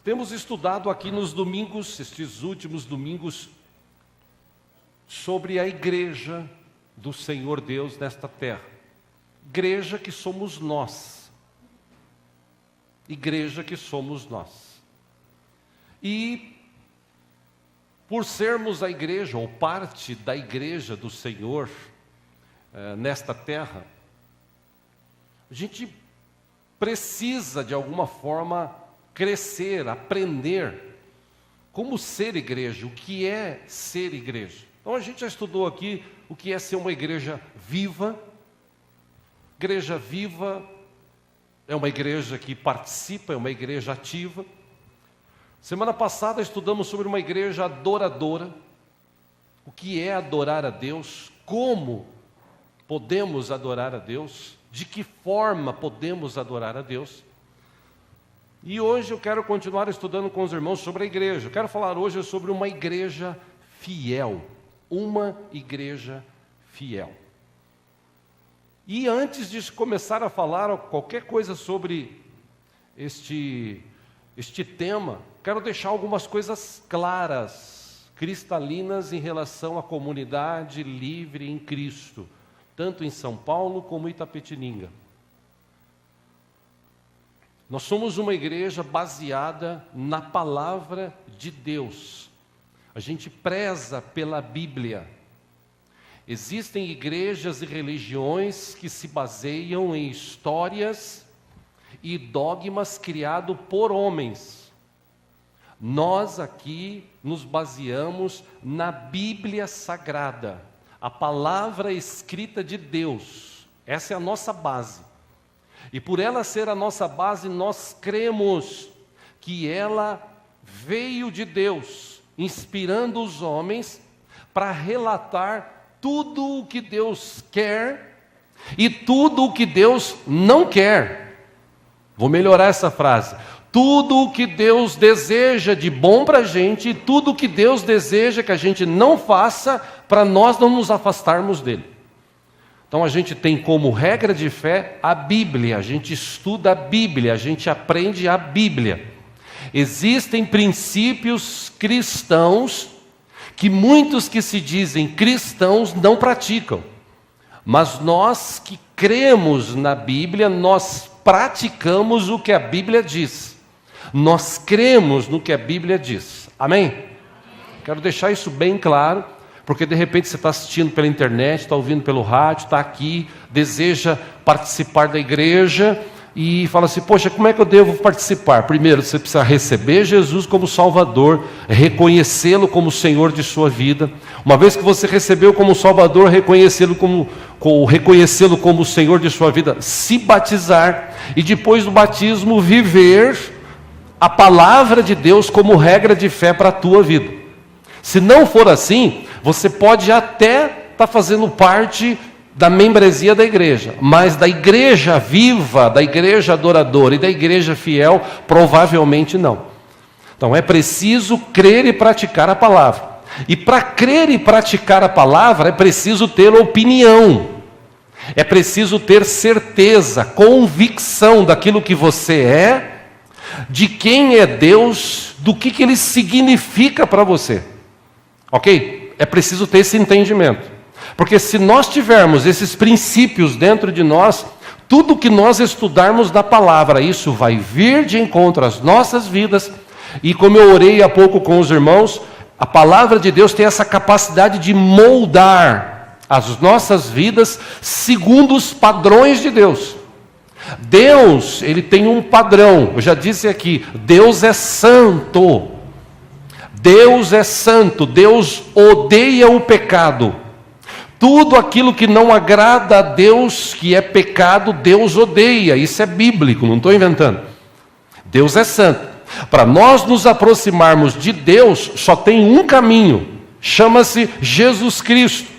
Temos estudado aqui nos domingos, estes últimos domingos, sobre a igreja do Senhor Deus nesta terra. Igreja que somos nós. Igreja que somos nós. E por sermos a igreja, ou parte da igreja do Senhor nesta terra, a gente precisa de alguma forma crescer, aprender como ser igreja, o que é ser igreja. Então a gente já estudou aqui o que é ser uma igreja viva. Igreja viva é uma igreja que participa, é uma igreja ativa. Semana passada estudamos sobre uma igreja adoradora. O que é adorar a Deus? Como podemos adorar a Deus? De que forma podemos adorar a Deus? E hoje eu quero continuar estudando com os irmãos sobre a igreja. Eu quero falar hoje sobre uma igreja fiel. Uma igreja fiel. E antes de começar a falar qualquer coisa sobre este tema, quero deixar algumas coisas claras, cristalinas em relação à comunidade livre em Cristo, tanto em São Paulo como em Itapetininga. Nós somos uma igreja baseada na palavra de Deus. A gente preza pela Bíblia. Existem igrejas e religiões que se baseiam em histórias e dogmas criados por homens. Nós aqui nos baseamos na Bíblia Sagrada, a palavra escrita de Deus. Essa é a nossa base. E por ela ser a nossa base, nós cremos que ela veio de Deus, inspirando os homens para relatar tudo o que Deus quer e tudo o que Deus não quer. Vou melhorar essa frase. Tudo o que Deus deseja de bom para a gente e tudo o que Deus deseja que a gente não faça para nós não nos afastarmos dele. Então a gente tem como regra de fé a Bíblia, a gente estuda a Bíblia, a gente aprende a Bíblia. Existem princípios cristãos que muitos que se dizem cristãos não praticam. Mas nós que cremos na Bíblia, nós praticamos o que a Bíblia diz. Nós cremos no que a Bíblia diz. Amém? Quero deixar isso bem claro. Porque de repente você está assistindo pela internet, está ouvindo pelo rádio, está aqui, deseja participar da igreja e fala assim, poxa, como é que eu devo participar? Primeiro, você precisa receber Jesus como Salvador, reconhecê-lo como Senhor de sua vida. Uma vez que você recebeu como Salvador, reconhecê-lo como Senhor de sua vida, se batizar e depois do batismo viver a palavra de Deus como regra de fé para a tua vida. Se não for assim, você pode até estar fazendo parte da membresia da igreja, mas da igreja viva, da igreja adoradora e da igreja fiel, provavelmente não. Então é preciso crer e praticar a palavra. E para crer e praticar a palavra é preciso ter opinião. É preciso ter certeza, convicção daquilo que você é, de quem é Deus, do que Ele significa para você. Ok? É preciso ter esse entendimento. Porque se nós tivermos esses princípios dentro de nós, tudo que nós estudarmos da palavra, isso vai vir de encontro às nossas vidas. E como eu orei há pouco com os irmãos, a palavra de Deus tem essa capacidade de moldar as nossas vidas segundo os padrões de Deus. Deus, Ele tem um padrão. Eu já disse aqui, Deus é santo. Deus é santo, Deus odeia o pecado. Tudo aquilo que não agrada a Deus, que é pecado, Deus odeia. Isso é bíblico, não estou inventando. Deus é santo. Para nós nos aproximarmos de Deus, só tem um caminho. Chama-se Jesus Cristo.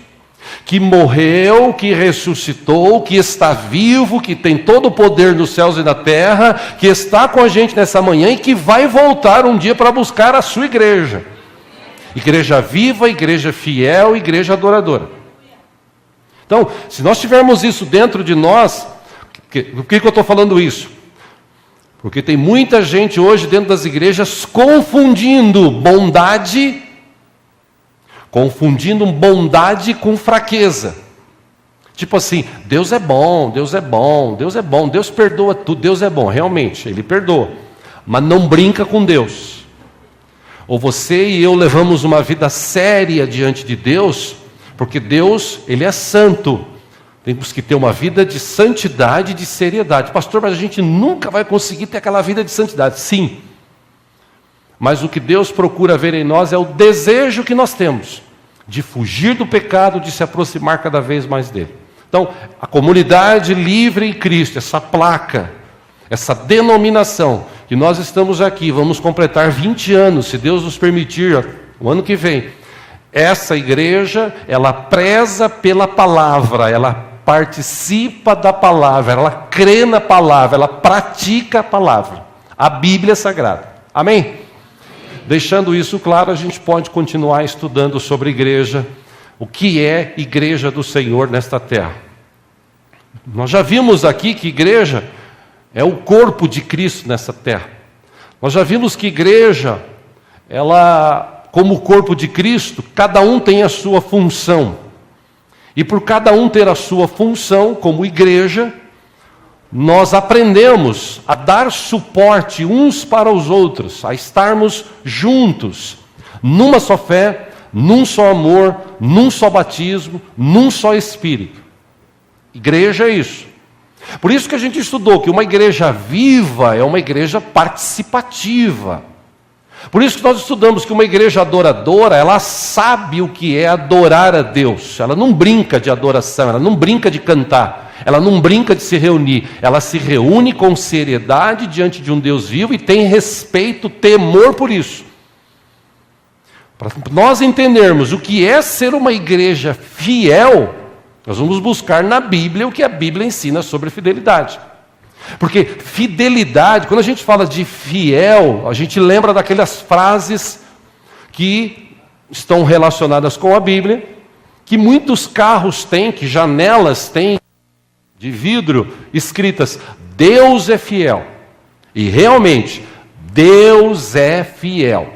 Que morreu, que ressuscitou, que está vivo, que tem todo o poder nos céus e na terra, que está com a gente nessa manhã e que vai voltar um dia para buscar a sua igreja. Igreja viva, igreja fiel, igreja adoradora. Então, se nós tivermos isso dentro de nós, por que eu estou falando isso? Porque tem muita gente hoje dentro das igrejas confundindo bondade com fraqueza. Tipo assim, Deus é bom, Deus é bom, Deus é bom, Deus perdoa tudo, Deus é bom, realmente, Ele perdoa. Mas não brinca com Deus. Ou você e eu levamos uma vida séria diante de Deus, porque Deus, Ele é santo. Temos que ter uma vida de santidade e de seriedade. Pastor, mas a gente nunca vai conseguir ter aquela vida de santidade. Sim. Mas o que Deus procura ver em nós é o desejo que nós temos de fugir do pecado, de se aproximar cada vez mais dele. Então, a comunidade livre em Cristo, essa placa, essa denominação, que nós estamos aqui, vamos completar 20 anos, se Deus nos permitir, o ano que vem. Essa igreja, ela preza pela palavra, ela participa da palavra, ela crê na palavra, ela pratica a palavra, a Bíblia Sagrada. Amém? Deixando isso claro, a gente pode continuar estudando sobre igreja, o que é igreja do Senhor nesta terra. Nós já vimos aqui que igreja é o corpo de Cristo nessa terra. Nós já vimos que igreja, ela, como o corpo de Cristo, cada um tem a sua função. E por cada um ter a sua função, como igreja, nós aprendemos a dar suporte uns para os outros, a estarmos juntos, numa só fé, num só amor, num só batismo, num só Espírito. Igreja é isso. Por isso que a gente estudou que uma igreja viva é uma igreja participativa. Por isso que nós estudamos que uma igreja adoradora, ela sabe o que é adorar a Deus. Ela não brinca de adoração, ela não brinca de cantar, ela não brinca de se reunir. Ela se reúne com seriedade diante de um Deus vivo e tem respeito, temor por isso. Para nós entendermos o que é ser uma igreja fiel, nós vamos buscar na Bíblia o que a Bíblia ensina sobre fidelidade. Porque fidelidade, quando a gente fala de fiel, a gente lembra daquelas frases que estão relacionadas com a Bíblia, que muitos carros têm, que janelas têm de vidro, escritas, Deus é fiel. E realmente, Deus é fiel.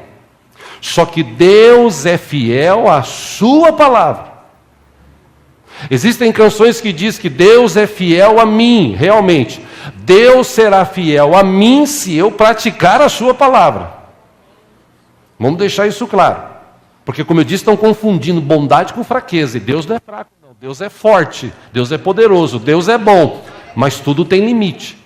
Só que Deus é fiel à sua palavra. Existem canções que dizem que Deus é fiel a mim, realmente. Deus será fiel a mim se eu praticar a sua palavra. Vamos deixar isso claro. Porque, como eu disse, estão confundindo bondade com fraqueza. E Deus não é fraco, não. Deus é forte, Deus é poderoso, Deus é bom. Mas tudo tem limite.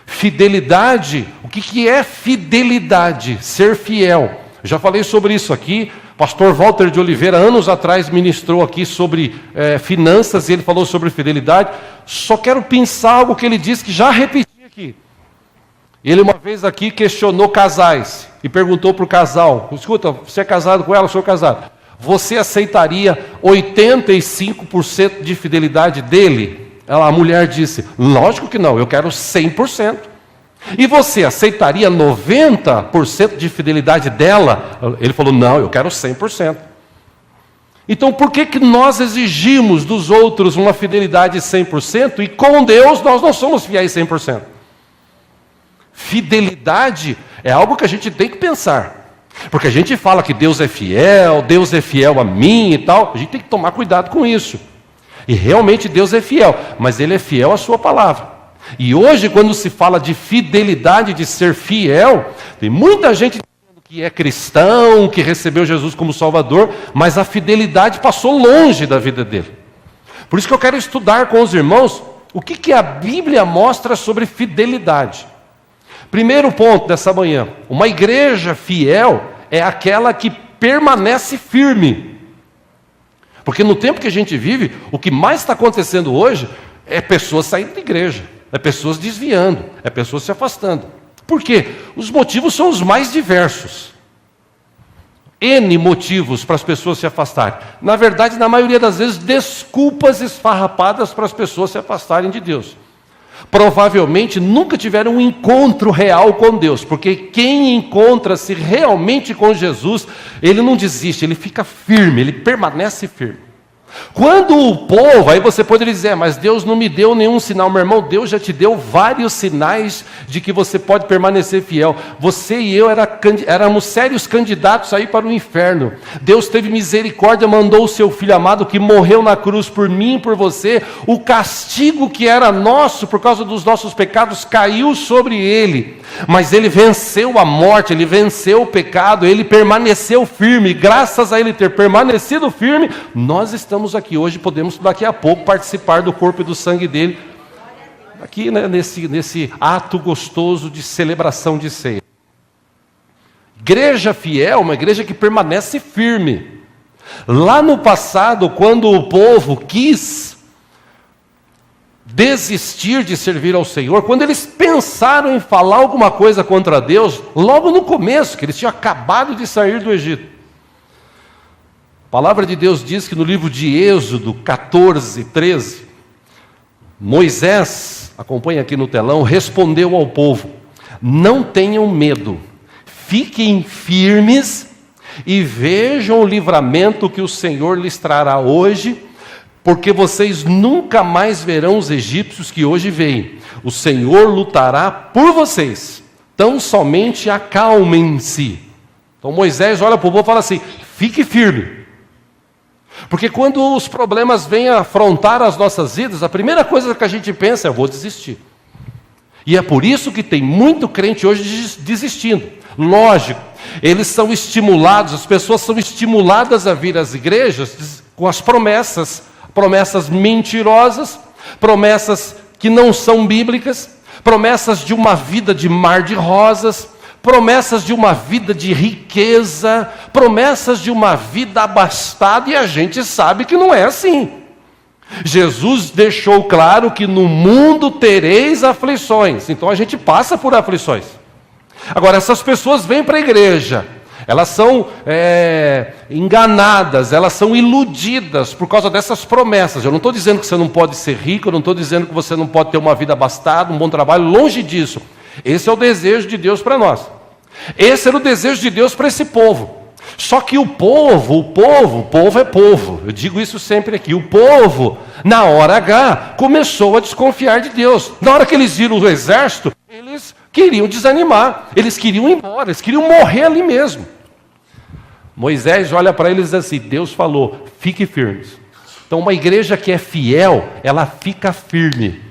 Fidelidade, o que é fidelidade? Ser fiel. Eu já falei sobre isso aqui. Pastor Walter de Oliveira, anos atrás, ministrou aqui sobre finanças, e ele falou sobre fidelidade. Só quero pensar algo que ele disse, que já repeti aqui. Ele uma vez aqui questionou casais, e perguntou para o casal, escuta, você é casado com ela, eu sou casado. Você aceitaria 85% de fidelidade dele? A mulher disse, lógico que não, eu quero 100%. E você aceitaria 90% de fidelidade dela? Ele falou, não, eu quero 100%. Então por que nós exigimos dos outros uma fidelidade 100% e com Deus nós não somos fiéis 100%? Fidelidade é algo que a gente tem que pensar. Porque a gente fala que Deus é fiel a mim e tal. A gente tem que tomar cuidado com isso. E realmente Deus é fiel, mas Ele é fiel à sua palavra. E hoje, quando se fala de fidelidade, de ser fiel, tem muita gente dizendo que é cristão, que recebeu Jesus como Salvador, mas a fidelidade passou longe da vida dele. Por isso que eu quero estudar com os irmãos o que a Bíblia mostra sobre fidelidade. Primeiro ponto dessa manhã, uma igreja fiel é aquela que permanece firme. Porque no tempo que a gente vive, o que mais está acontecendo hoje é pessoas saindo da igreja. É pessoas desviando, é pessoas se afastando. Por quê? Os motivos são os mais diversos. N motivos para as pessoas se afastarem. Na verdade, na maioria das vezes, desculpas esfarrapadas para as pessoas se afastarem de Deus. Provavelmente nunca tiveram um encontro real com Deus, porque quem encontra-se realmente com Jesus, ele não desiste, ele fica firme, ele permanece firme. Quando o povo, aí você poderia dizer, mas Deus não me deu nenhum sinal. Meu irmão, Deus já te deu vários sinais de que você pode permanecer fiel. Você e eu éramos sérios candidatos a ir para o inferno. Deus teve misericórdia, mandou o seu Filho amado que morreu na cruz por mim e por você. O castigo que era nosso por causa dos nossos pecados caiu sobre ele. Mas ele venceu a morte, ele venceu o pecado, ele permaneceu firme. Graças a ele ter permanecido firme, nós estamos aqui hoje, podemos daqui a pouco participar do corpo e do sangue dele, aqui, né, nesse ato gostoso de celebração de ceia. Igreja fiel, uma igreja que permanece firme. Lá no passado, quando o povo quis desistir de servir ao Senhor, quando eles pensaram em falar alguma coisa contra Deus, logo no começo, que eles tinham acabado de sair do Egito, a palavra de Deus diz que no livro de Êxodo 14, 13, Moisés, acompanha aqui no telão, respondeu ao povo: não tenham medo, fiquem firmes e vejam o livramento que o Senhor lhes trará hoje, porque vocês nunca mais verão os egípcios que hoje veem. O Senhor lutará por vocês, tão somente acalmem-se. Então Moisés olha para o povo e fala assim: fique firme. Porque quando os problemas vêm afrontar as nossas vidas, a primeira coisa que a gente pensa é: eu vou desistir. E é por isso que tem muito crente hoje desistindo. Lógico, eles são estimulados, as pessoas são estimuladas a vir às igrejas com as promessas mentirosas, promessas que não são bíblicas, promessas de uma vida de mar de rosas, promessas de uma vida de riqueza, promessas de uma vida abastada, e a gente sabe que não é assim. Jesus deixou claro que no mundo tereis aflições, então a gente passa por aflições. Agora, essas pessoas vêm para a igreja, elas são enganadas, elas são iludidas por causa dessas promessas. Eu não estou dizendo que você não pode ser rico, eu não estou dizendo que você não pode ter uma vida abastada, um bom trabalho, longe disso. Esse é o desejo de Deus para nós. Esse era o desejo de Deus para esse povo. Só que o povo é povo. Eu digo isso sempre aqui. O povo, na hora H, começou a desconfiar de Deus. Na hora que eles viram o exército, eles queriam desanimar. Eles queriam ir embora, eles queriam morrer ali mesmo. Moisés olha para eles assim: Deus falou, fique firmes. Então uma igreja que é fiel, ela fica firme.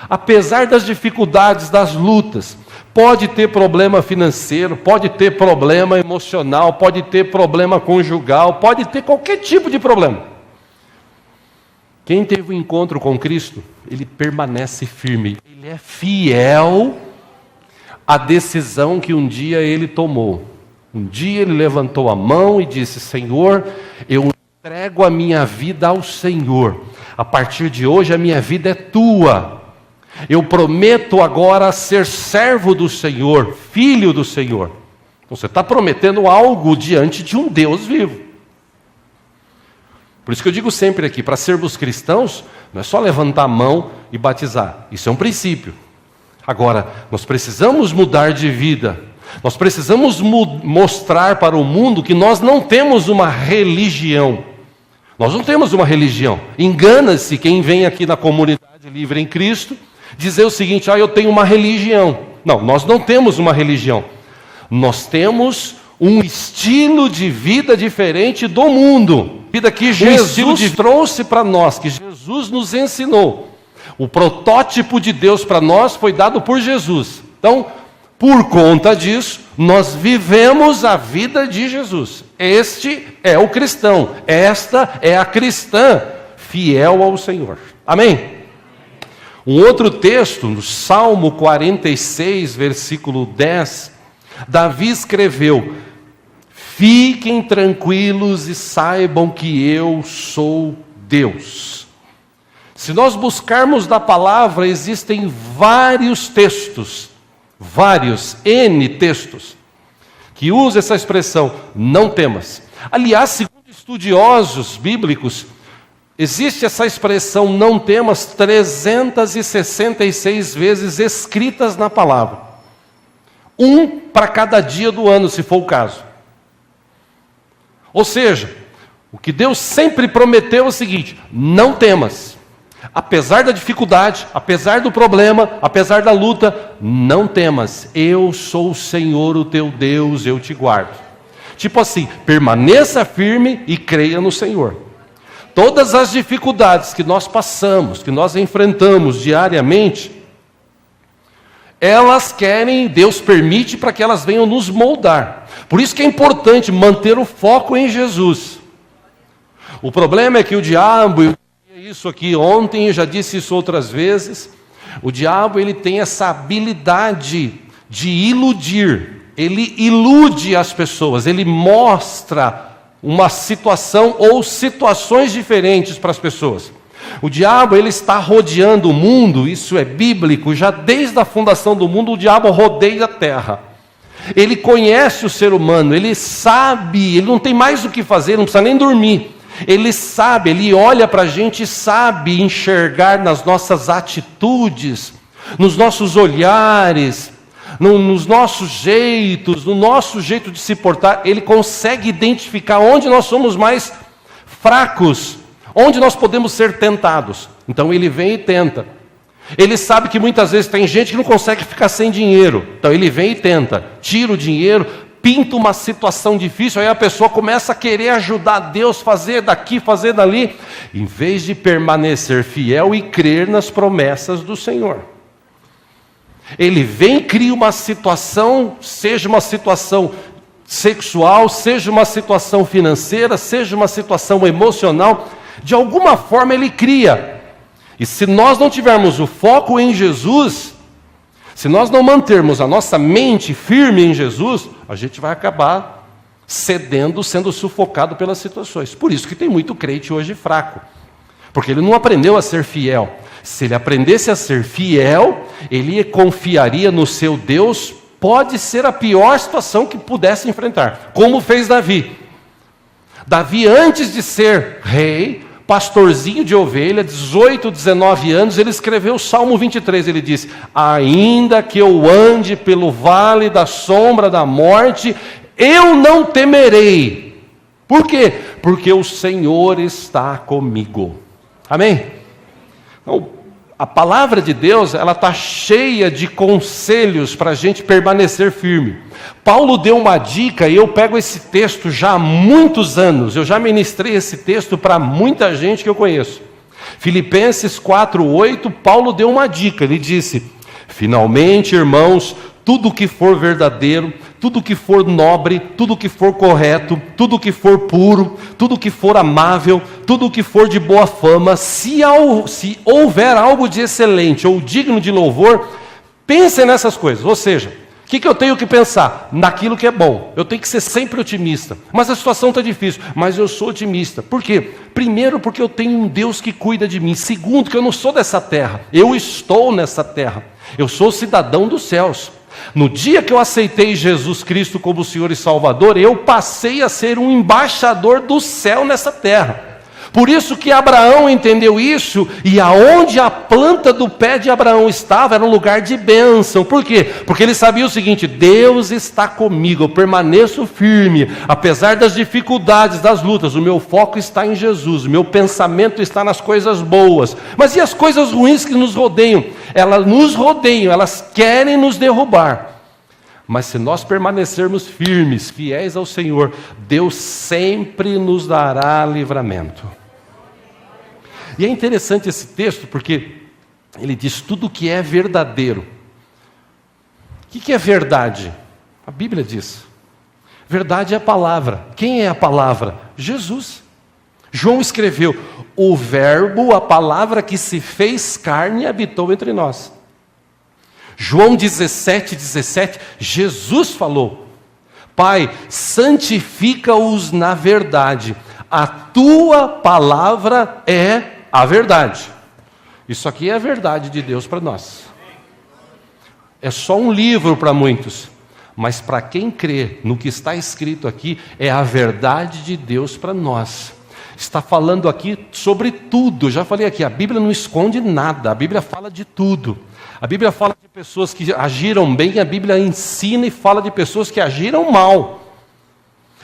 Apesar das dificuldades, das lutas, pode ter problema financeiro, pode ter problema emocional, pode ter problema conjugal, pode ter qualquer tipo de problema. Quem teve um encontro com Cristo, ele permanece firme. Ele é fiel à decisão que um dia ele tomou. Um dia ele levantou a mão e disse: Senhor, eu entrego a minha vida ao Senhor. A partir de hoje a minha vida é tua. Eu prometo agora ser servo do Senhor, filho do Senhor. Você está prometendo algo diante de um Deus vivo. Por isso que eu digo sempre aqui, para sermos cristãos, não é só levantar a mão e batizar. Isso é um princípio. Agora, nós precisamos mudar de vida. Nós precisamos mostrar para o mundo que nós não temos uma religião. Nós não temos uma religião. Engana-se quem vem aqui na comunidade livre em Cristo dizer o seguinte: eu tenho uma religião. Não, nós não temos uma religião. Nós temos um estilo de vida diferente do mundo. Vida que Jesus trouxe para nós, que Jesus nos ensinou. O protótipo de Deus para nós foi dado por Jesus. Então, por conta disso, nós vivemos a vida de Jesus. Este é o cristão. Esta é a cristã fiel ao Senhor. Amém? Um outro texto, no Salmo 46, versículo 10, Davi escreveu: fiquem tranquilos e saibam que eu sou Deus. Se nós buscarmos da palavra, existem vários textos, N textos, que usam essa expressão, não temas. Aliás, segundo estudiosos bíblicos, existe essa expressão não temas 366 vezes escritas na palavra. Um para cada dia do ano, se for o caso. Ou seja, O que Deus sempre prometeu é o seguinte: não temas. Apesar da dificuldade, apesar do problema, apesar da luta, não temas. Eu sou o Senhor, o teu Deus, eu te guardo. Tipo assim, permaneça firme e creia no Senhor. Todas as dificuldades que nós passamos, que nós enfrentamos diariamente, elas querem, Deus permite para que elas venham nos moldar. Por isso que é importante manter o foco em Jesus. O problema é que o diabo, eu disse isso aqui ontem, eu já disse isso outras vezes, o diabo ele tem essa habilidade de iludir, ele ilude as pessoas, ele mostra uma situação ou situações diferentes para as pessoas. O diabo ele está rodeando o mundo, isso é bíblico, já desde a fundação do mundo o diabo rodeia a terra. Ele conhece o ser humano, ele sabe, ele não tem mais o que fazer, não precisa nem dormir. Ele sabe, ele olha para a gente e sabe enxergar nas nossas atitudes, nos nossos olhares, nos nossos jeitos, no nosso jeito de se portar. Ele consegue identificar onde nós somos mais fracos, onde nós podemos ser tentados. Então ele vem e tenta. Ele sabe que muitas vezes tem gente que não consegue ficar sem dinheiro. Então ele vem e tenta, tira o dinheiro, pinta uma situação difícil, aí a pessoa começa a querer ajudar Deus, fazer daqui, fazer dali, em vez de permanecer fiel e crer nas promessas do Senhor. Ele vem e cria uma situação, seja uma situação sexual, seja uma situação financeira, seja uma situação emocional, de alguma forma ele cria. E se nós não tivermos o foco em Jesus, se nós não mantermos a nossa mente firme em Jesus, a gente vai acabar cedendo, sendo sufocado pelas situações. Por isso que tem muito crente hoje fraco, porque ele não aprendeu a ser fiel. Se ele aprendesse a ser fiel, ele confiaria no seu Deus, pode ser a pior situação que pudesse enfrentar, como fez Davi. Davi, antes de ser rei, pastorzinho de ovelha, 18, 19 anos, ele escreveu o Salmo 23, ele disse: ainda que eu ande pelo vale da sombra da morte, eu não temerei. Por quê? Porque o Senhor está comigo. Amém? Então, a palavra de Deus, ela está cheia de conselhos para a gente permanecer firme. Paulo deu uma dica, e eu pego esse texto já há muitos anos, eu já ministrei esse texto para muita gente que eu conheço. Filipenses 4:8, Paulo deu uma dica, ele disse: finalmente, irmãos, tudo que for verdadeiro, tudo que for nobre, tudo que for correto, tudo que for puro, tudo que for amável, tudo que for de boa fama, se houver algo de excelente ou digno de louvor, pensem nessas coisas. Ou seja, o que eu tenho que pensar? Naquilo que é bom. Eu tenho que ser sempre otimista. Mas a situação está difícil, mas eu sou otimista. Por quê? Primeiro, porque eu tenho um Deus que cuida de mim. Segundo, que eu não sou dessa terra. Eu estou nessa terra. Eu sou cidadão dos céus. No dia que eu aceitei Jesus Cristo como Senhor e Salvador, eu passei a ser um embaixador do céu nessa terra. Por isso que Abraão entendeu isso, e aonde a planta do pé de Abraão estava, era um lugar de bênção. Por quê? Porque ele sabia o seguinte: Deus está comigo, eu permaneço firme, apesar das dificuldades, das lutas, o meu foco está em Jesus, o meu pensamento está nas coisas boas. Mas e as coisas ruins que nos rodeiam? Elas nos rodeiam, elas querem nos derrubar. Mas se nós permanecermos firmes, fiéis ao Senhor, Deus sempre nos dará livramento. E é interessante esse texto, porque ele diz tudo que é verdadeiro. O que é verdade? A Bíblia diz. Verdade é a palavra. Quem é a palavra? Jesus. João escreveu: o verbo, a palavra que se fez carne e habitou entre nós. João 17, Jesus falou: Pai, santifica-os na verdade. A tua palavra é a verdade. Isso aqui é a verdade de Deus para nós. É só um livro para muitos, mas para quem crê no que está escrito aqui, é a verdade de Deus para nós. Está falando aqui sobre tudo. Eu já falei aqui, a Bíblia não esconde nada, a Bíblia fala de tudo. A Bíblia fala de pessoas que agiram bem, a Bíblia ensina e fala de pessoas que agiram mal.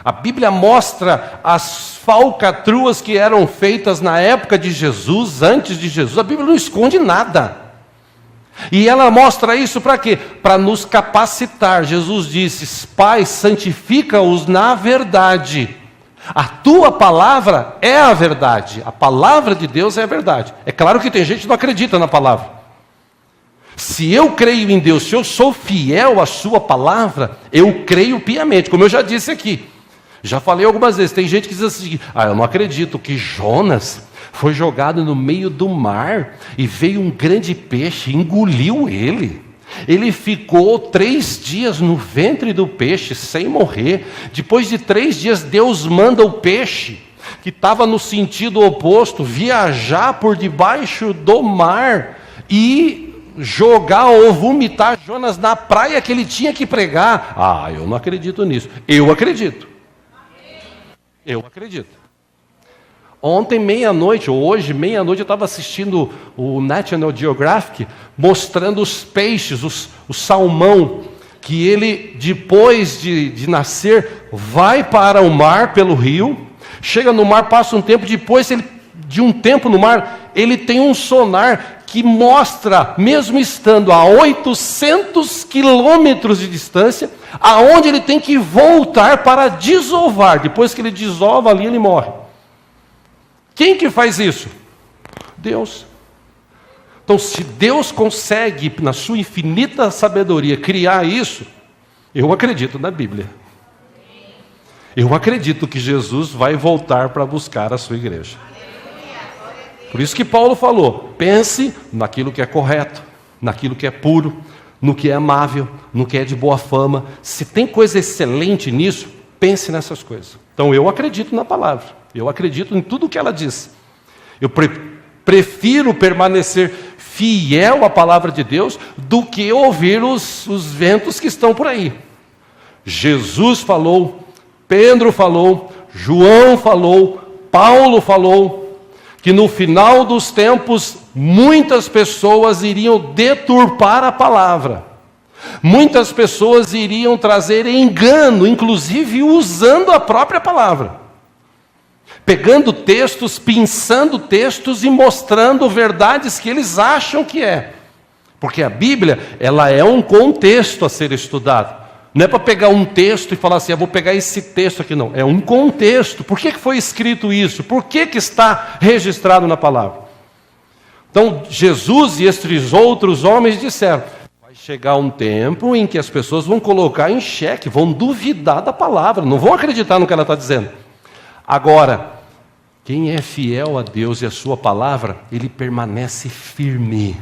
A Bíblia mostra as falcatruas que eram feitas na época de Jesus, antes de Jesus. A Bíblia não esconde nada. E ela mostra isso para quê? Para nos capacitar. Jesus disse: Pai, santifica-os na verdade. A tua palavra é a verdade. A palavra de Deus é a verdade. É claro que tem gente que não acredita na palavra. Se eu creio em Deus, se eu sou fiel à sua palavra, eu creio piamente, como eu já disse aqui. Já falei algumas vezes, tem gente que diz assim: eu não acredito que Jonas foi jogado no meio do mar e veio um grande peixe e engoliu ele. Ele ficou 3 dias no ventre do peixe sem morrer. Depois de 3 dias, Deus manda o peixe, que estava no sentido oposto, viajar por debaixo do mar e jogar ou vomitar Jonas na praia que ele tinha que pregar. Eu não acredito nisso. Eu acredito. Eu acredito. Ontem, meia-noite, ou hoje, meia-noite, eu estava assistindo o National Geographic, mostrando os peixes, o salmão, que ele, depois de nascer, vai para o mar pelo rio, chega no mar, passa um tempo, depois de um tempo no mar, ele tem um sonar que mostra, mesmo estando a 800 quilômetros de distância, aonde ele tem que voltar para desovar. Depois que ele desova ali, ele morre. Quem que faz isso? Deus. Então, se Deus consegue, na sua infinita sabedoria, criar isso, eu acredito na Bíblia. Eu acredito que Jesus vai voltar para buscar a sua igreja. Por isso que Paulo falou: pense naquilo que é correto, naquilo que é puro, no que é amável, no que é de boa fama. Se tem coisa excelente nisso, pense nessas coisas. Então eu acredito na palavra, eu acredito em tudo que ela diz. Eu prefiro permanecer fiel à palavra de Deus do que ouvir os ventos que estão por aí. Jesus falou, Pedro falou, João falou, Paulo falou, que no final dos tempos, muitas pessoas iriam deturpar a palavra. Muitas pessoas iriam trazer engano, inclusive usando a própria palavra. Pegando textos, pinçando textos e mostrando verdades que eles acham que é. Porque a Bíblia, ela é um contexto a ser estudado. Não é para pegar um texto e falar assim: vou pegar esse texto aqui, não. É um contexto. Por que foi escrito isso? Por que está registrado na palavra? Então, Jesus e estes outros homens disseram: vai chegar um tempo em que as pessoas vão colocar em xeque, vão duvidar da palavra, não vão acreditar no que ela está dizendo. Agora, quem é fiel a Deus e a sua palavra, ele permanece firme.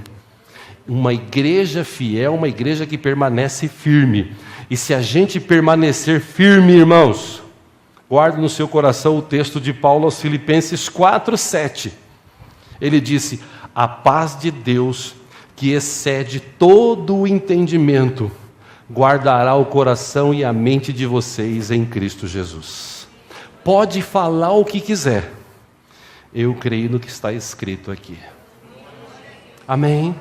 Uma igreja fiel, uma igreja que permanece firme. E se a gente permanecer firme, irmãos, guarde no seu coração o texto de Paulo aos Filipenses 4:7. Ele disse: a paz de Deus, que excede todo o entendimento, guardará o coração e a mente de vocês em Cristo Jesus. Pode falar o que quiser, eu creio no que está escrito aqui. Amém?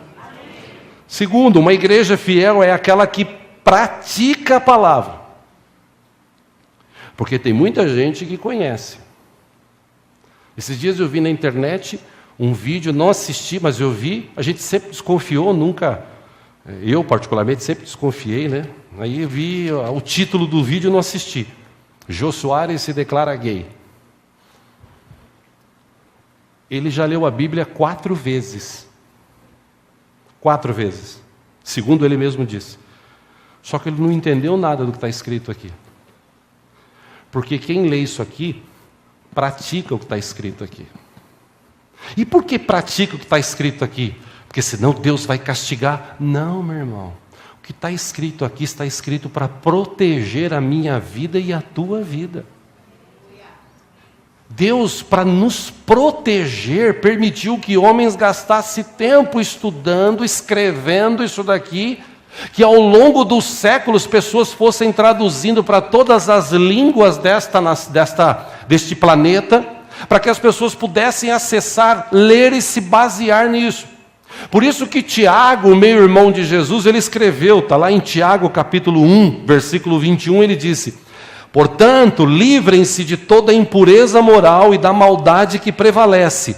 Segundo, uma igreja fiel é aquela que pratica a palavra. Porque tem muita gente que conhece. Esses dias eu vi na internet um vídeo, não assisti, mas eu vi. A gente sempre desconfiou, nunca... Eu, particularmente, sempre desconfiei, né? Aí eu vi o título do vídeo e não assisti. Jô Soares se declara gay. Ele já leu a Bíblia 4 vezes. 4 vezes. Segundo ele mesmo disse. Só que ele não entendeu nada do que está escrito aqui. Porque quem lê isso aqui, pratica o que está escrito aqui. E por que pratica o que está escrito aqui? Porque senão Deus vai castigar? Não, meu irmão. O que está escrito aqui está escrito para proteger a minha vida e a tua vida. Deus, para nos proteger, permitiu que homens gastassem tempo estudando, escrevendo isso daqui, que ao longo dos séculos pessoas fossem traduzindo para todas as línguas deste planeta, para que as pessoas pudessem acessar, ler e se basear nisso. Por isso que Tiago, meio irmão de Jesus, ele escreveu, está lá em Tiago capítulo 1, versículo 21, ele disse: Portanto, livrem-se de toda impureza moral e da maldade que prevalece,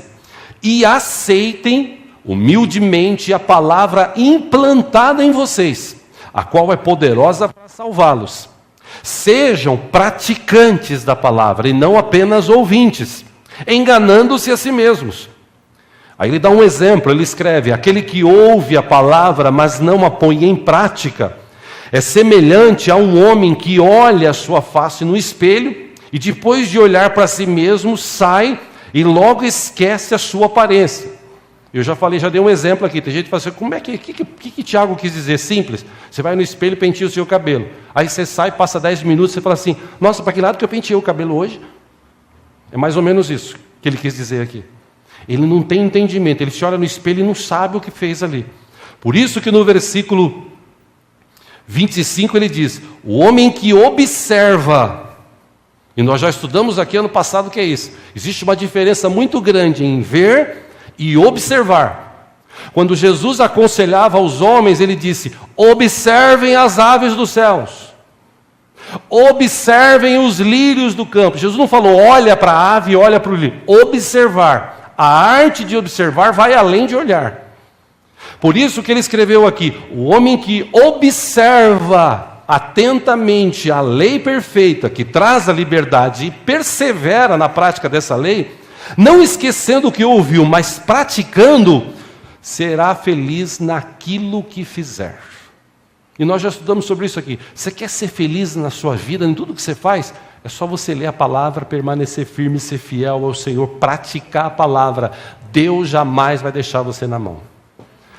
e aceitem humildemente a palavra implantada em vocês, a qual é poderosa para salvá-los. Sejam praticantes da palavra e não apenas ouvintes, enganando-se a si mesmos. Aí ele dá um exemplo, ele escreve: aquele que ouve a palavra, mas não a põe em prática, é semelhante a um homem que olha a sua face no espelho e depois de olhar para si mesmo, sai e logo esquece a sua aparência. Eu já falei, já dei um exemplo aqui. Tem gente que fala assim: como é que Tiago quis dizer? Simples. Você vai no espelho e penteia o seu cabelo. Aí você sai, passa 10 minutos, você fala assim: nossa, para que lado que eu penteei o cabelo hoje? É mais ou menos isso que ele quis dizer aqui. Ele não tem entendimento, ele se olha no espelho e não sabe o que fez ali. Por isso que no versículo 25 ele diz: o homem que observa, e nós já estudamos aqui ano passado o que é isso. Existe uma diferença muito grande em ver e observar. Quando Jesus aconselhava aos homens, ele disse: observem as aves dos céus, observem os lírios do campo. Jesus não falou olha para a ave, olha para o lírio. Observar. A arte de observar vai além de olhar. Por isso que ele escreveu aqui: o homem que observa atentamente a lei perfeita, que traz a liberdade e persevera na prática dessa lei, não esquecendo o que ouviu, mas praticando, será feliz naquilo que fizer. E nós já estudamos sobre isso aqui. Você quer ser feliz na sua vida, em tudo que você faz? É só você ler a palavra, permanecer firme, ser fiel ao Senhor, praticar a palavra. Deus jamais vai deixar você na mão.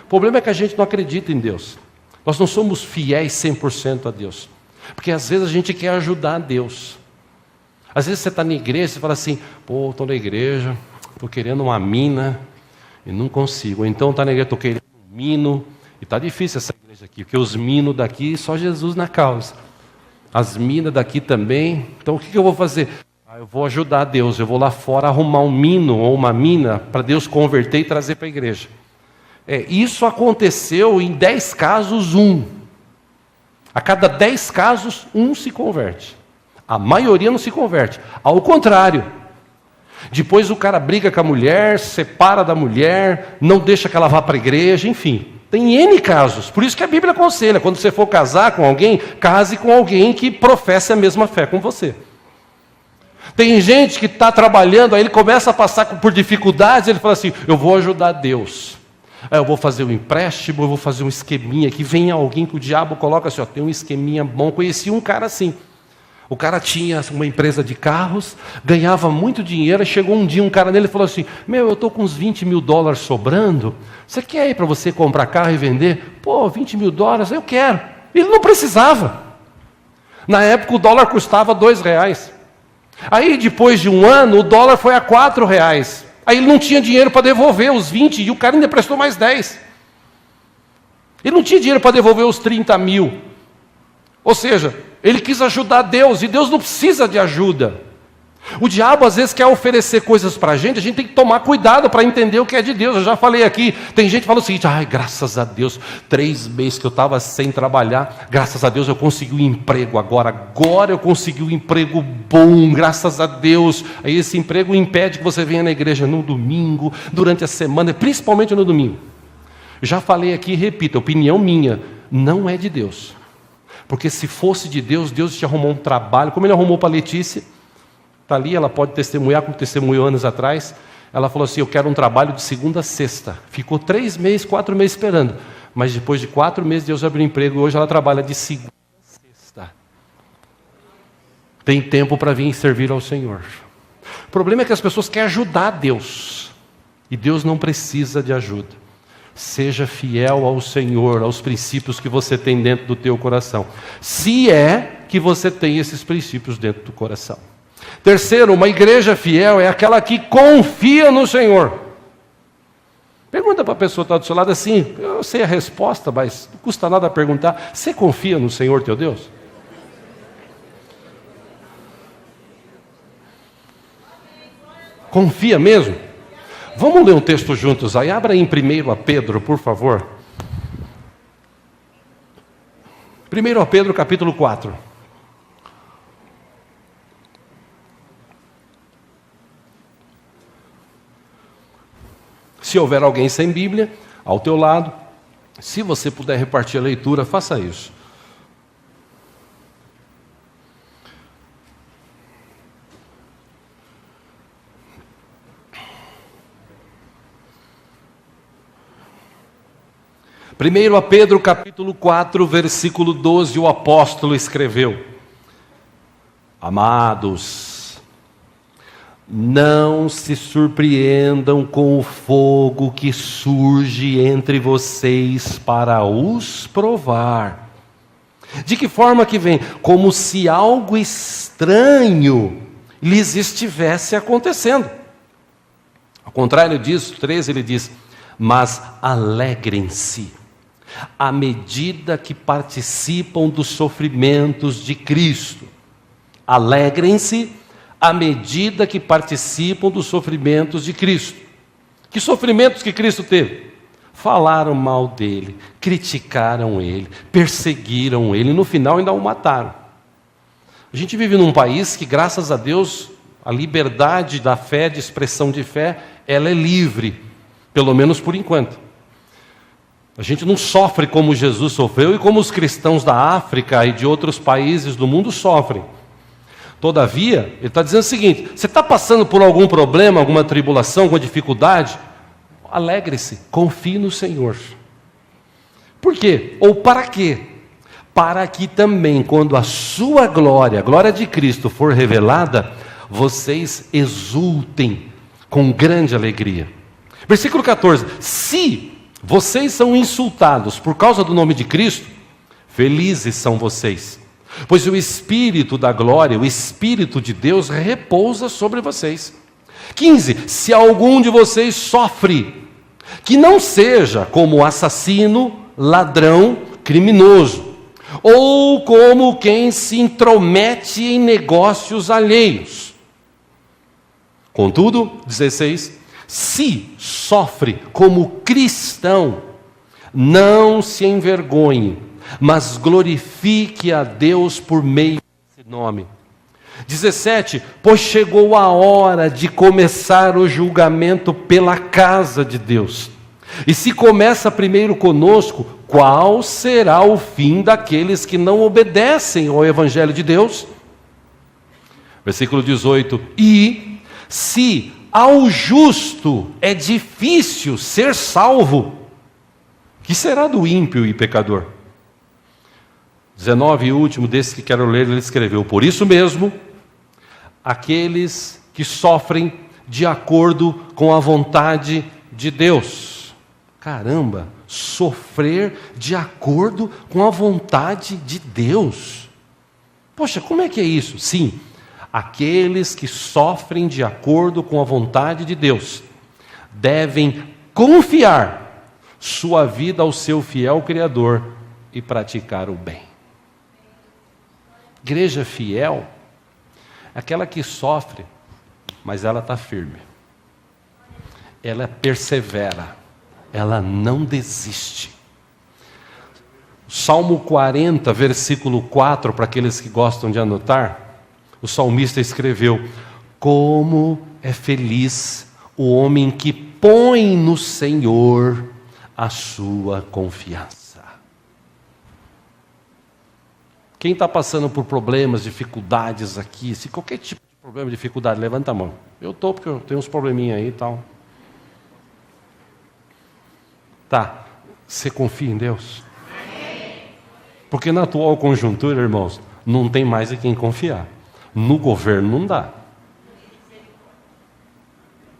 O problema é que a gente não acredita em Deus. Nós não somos fiéis 100% a Deus. Porque às vezes a gente quer ajudar a Deus. Às vezes você está na igreja e fala assim: pô, estou na igreja, estou querendo uma mina e não consigo. Ou então está na igreja, estou querendo um mino. E está difícil essa igreja aqui, porque os minos daqui, só Jesus na causa. As minas daqui também. Então o que eu vou fazer? Eu vou ajudar a Deus, eu vou lá fora arrumar um mino ou uma mina para Deus converter e trazer para a igreja. Isso aconteceu em 10 casos, 1. A cada 10 casos, 1 se converte. A maioria não se converte. Ao contrário. Depois o cara briga com a mulher, separa da mulher, não deixa que ela vá para a igreja, enfim. Tem N casos. Por isso que a Bíblia aconselha: quando você for casar com alguém, case com alguém que professe a mesma fé com você. Tem gente que está trabalhando, aí ele começa a passar por dificuldades, ele fala assim: eu vou ajudar Deus. Eu vou fazer um empréstimo, eu vou fazer um esqueminha aqui. Vem alguém que o diabo coloca assim: ó, tem um esqueminha bom. Conheci um cara assim. O cara tinha uma empresa de carros, ganhava muito dinheiro. Chegou um dia um cara nele e falou assim: meu, eu estou com uns $20 mil sobrando. Você quer ir para você comprar carro e vender? Pô, $20 mil, eu quero. Ele não precisava. Na época o dólar custava R$2. Aí depois de um ano o dólar foi a R$4. Aí ele não tinha dinheiro para devolver os 20 e o cara ainda prestou mais 10. Ele não tinha dinheiro para devolver os 30 mil. Ou seja, ele quis ajudar Deus, e Deus não precisa de ajuda. O diabo às vezes quer oferecer coisas para a gente tem que tomar cuidado para entender o que é de Deus. Eu já falei aqui, tem gente que fala o seguinte: ai, graças a Deus, 3 meses que eu estava sem trabalhar, graças a Deus eu consegui um emprego agora eu consegui um emprego bom, graças a Deus. Aí esse emprego impede que você venha na igreja no domingo, durante a semana, principalmente no domingo. Já falei aqui e repito, opinião minha, não é de Deus. Porque se fosse de Deus, Deus te arrumou um trabalho, como ele arrumou para a Letícia. Está ali, ela pode testemunhar, como testemunhou anos atrás. Ela falou assim: eu quero um trabalho de segunda a sexta. Ficou 3 meses, 4 meses esperando. Mas depois de 4 meses, Deus abriu emprego, e hoje ela trabalha de segunda a sexta. Tem tempo para vir servir ao Senhor. O problema é que as pessoas querem ajudar Deus. E Deus não precisa de ajuda. Seja fiel ao Senhor, aos princípios que você tem dentro do teu coração. Se é que você tem esses princípios dentro do coração. Terceiro, uma igreja fiel é aquela que confia no Senhor. Pergunta para a pessoa que está do seu lado assim: eu sei a resposta, mas não custa nada perguntar. Você confia no Senhor teu Deus? Confia mesmo? Vamos ler um texto juntos aí. Abra em 1 Pedro, por favor. 1 Pedro capítulo 4. Se houver alguém sem Bíblia, ao teu lado, se você puder repartir a leitura, faça isso. Primeiro a Pedro, capítulo 4, versículo 12, o apóstolo escreveu: Amados, não se surpreendam com o fogo que surge entre vocês para os provar. De que forma que vem? Como se algo estranho lhes estivesse acontecendo. Ao contrário disso, 13 ele diz: mas alegrem-se à medida que participam dos sofrimentos de Cristo. Alegrem-se à medida que participam dos sofrimentos de Cristo. Que sofrimentos que Cristo teve? Falaram mal dele, criticaram ele, perseguiram ele, no final ainda o mataram. A gente vive num país que, graças a Deus, a liberdade da fé, de expressão de fé, ela é livre, pelo menos por enquanto. A gente não sofre como Jesus sofreu e como os cristãos da África e de outros países do mundo sofrem. Todavia, ele está dizendo o seguinte: você está passando por algum problema, alguma tribulação, alguma dificuldade? Alegre-se, confie no Senhor. Por quê? Ou para quê? Para que também, quando a sua glória, a glória de Cristo for revelada, vocês exultem com grande alegria. Versículo 14: se vocês são insultados por causa do nome de Cristo, felizes são vocês, pois o Espírito da glória, o Espírito de Deus repousa sobre vocês. 15, se algum de vocês sofre, que não seja como assassino, ladrão, criminoso, ou como quem se intromete em negócios alheios. Contudo, 16, se sofre como cristão, não se envergonhe, mas glorifique a Deus por meio desse nome. 17, pois chegou a hora de começar o julgamento pela casa de Deus. E se começa primeiro conosco, qual será o fim daqueles que não obedecem ao Evangelho de Deus? Versículo 18, e se ao justo é difícil ser salvo, que será do ímpio e pecador? 19 e último desse que quero ler, ele escreveu: por isso mesmo, aqueles que sofrem de acordo com a vontade de Deus. Caramba, sofrer de acordo com a vontade de Deus. Poxa, como é que é isso? Sim, aqueles que sofrem de acordo com a vontade de Deus devem confiar sua vida ao seu fiel Criador e praticar o bem. Igreja fiel é aquela que sofre, mas ela está firme. Ela persevera. Ela não desiste. Salmo 40, versículo 4, para aqueles que gostam de anotar, o salmista escreveu: como é feliz o homem que põe no Senhor a sua confiança. Quem está passando por problemas, dificuldades aqui, se qualquer tipo de problema, dificuldade, levanta a mão. Eu estou porque eu tenho uns probleminha aí e tal. Tá, você confia em Deus? Porque na atual conjuntura, irmãos, não tem mais em quem confiar. No governo não dá.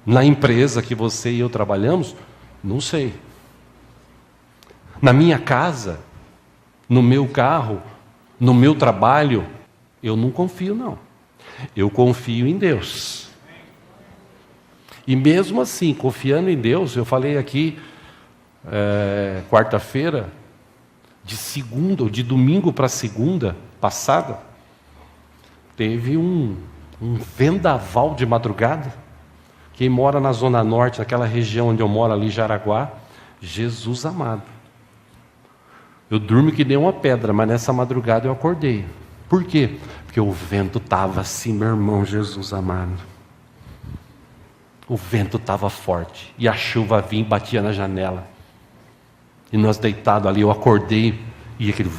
Na empresa que você e eu trabalhamos, não sei. Na minha casa, no meu carro, no meu trabalho, eu não confio não. Eu confio em Deus. E mesmo assim, confiando em Deus, eu falei aqui, quarta-feira, de segunda, ou de domingo para segunda passada, teve um vendaval de madrugada. Quem mora na Zona Norte, naquela região onde eu moro ali, Jaraguá, Jesus amado. Eu durmo que nem uma pedra, mas nessa madrugada eu acordei. Por quê? Porque o vento estava assim, meu irmão, Jesus amado. O vento estava forte e a chuva vinha e batia na janela. E nós deitados ali, eu acordei e aquele...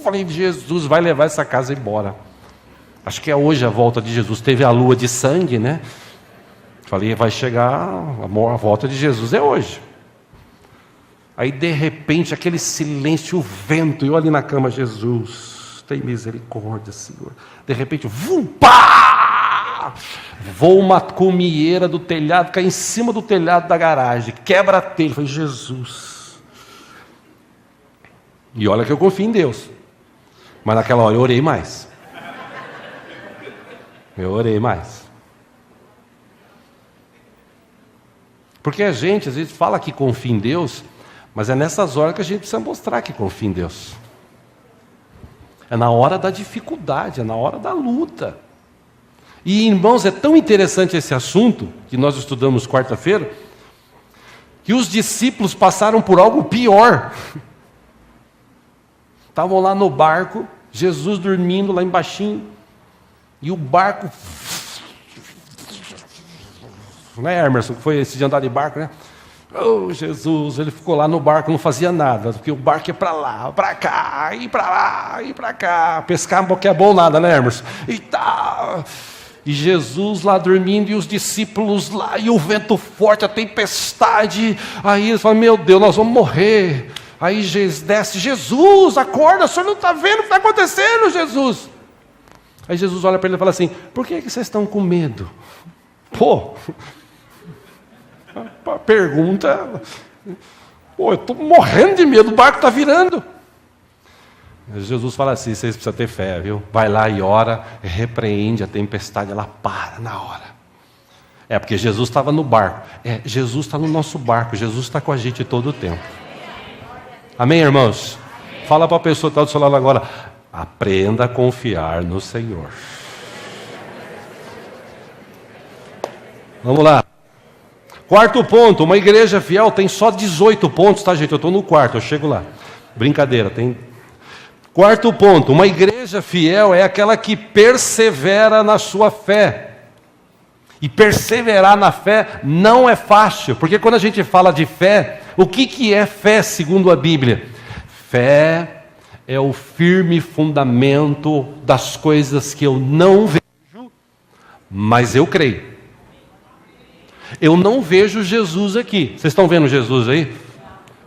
Falei, Jesus vai levar essa casa embora. Acho que é hoje a volta de Jesus. Teve a lua de sangue, né? Falei, vai chegar, a volta de Jesus é hoje. Aí de repente aquele silêncio, o vento, e eu ali na cama, Jesus, tem misericórdia, Senhor. De repente, vum, pá! Voa uma cumieira do telhado, cai em cima do telhado da garagem, quebra a telha. Falei, Jesus. E olha que eu confio em Deus. Mas naquela hora eu orei mais. Eu orei mais. Porque a gente às vezes fala que confia em Deus, mas é nessas horas que a gente precisa mostrar que confia em Deus. É na hora da dificuldade, é na hora da luta. E, irmãos, é tão interessante esse assunto, que nós estudamos quarta-feira, que os discípulos passaram por algo pior. Estavam lá no barco, Jesus dormindo lá embaixinho, e o barco... Não é, Emerson, que foi esse de andar de barco, né? Oh, Jesus, ele ficou lá no barco, não fazia nada, porque o barco é para lá, para cá, e para lá, e para cá. Pescar que é bom nada, né, Emerson? E tá... E Jesus lá dormindo, e os discípulos lá, e o vento forte, a tempestade. Aí eles falam, meu Deus, nós vamos morrer. Aí desce, Jesus, acorda, o senhor não está vendo o que está acontecendo, Jesus? Aí Jesus olha para ele e fala assim, por que vocês estão com medo? Pô, a pergunta, pô, eu estou morrendo de medo, o barco está virando. Jesus fala assim, vocês precisam ter fé, viu? Vai lá e ora, repreende a tempestade, ela para na hora. É, porque Jesus estava no barco. É, Jesus está no nosso barco, Jesus está com a gente todo o tempo. Amém, irmãos? Amém. Fala para a pessoa que está do seu lado agora, aprenda a confiar no Senhor. Vamos lá. Quarto ponto, uma igreja fiel tem só 18 pontos, tá, gente? Eu estou no quarto, eu chego lá. Brincadeira, tem... Quarto ponto, uma igreja fiel é aquela que persevera na sua fé. E perseverar na fé não é fácil, porque quando a gente fala de fé, o que é fé segundo a Bíblia? Fé é o firme fundamento das coisas que eu não vejo, mas eu creio. Eu não vejo Jesus aqui. Vocês estão vendo Jesus aí?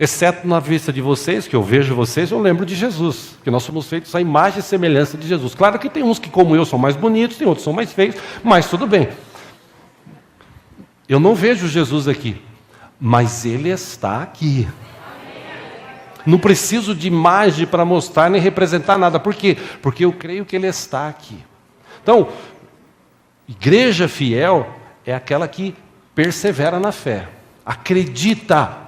Exceto na vista de vocês, que eu vejo vocês, eu lembro de Jesus, que nós somos feitos à imagem e semelhança de Jesus. Claro que tem uns que, como eu, são mais bonitos, tem outros que são mais feios, mas tudo bem. Eu não vejo Jesus aqui, mas Ele está aqui. Não preciso de imagem para mostrar nem representar nada. Por quê? Porque eu creio que Ele está aqui. Então, igreja fiel é aquela que persevera na fé, acredita.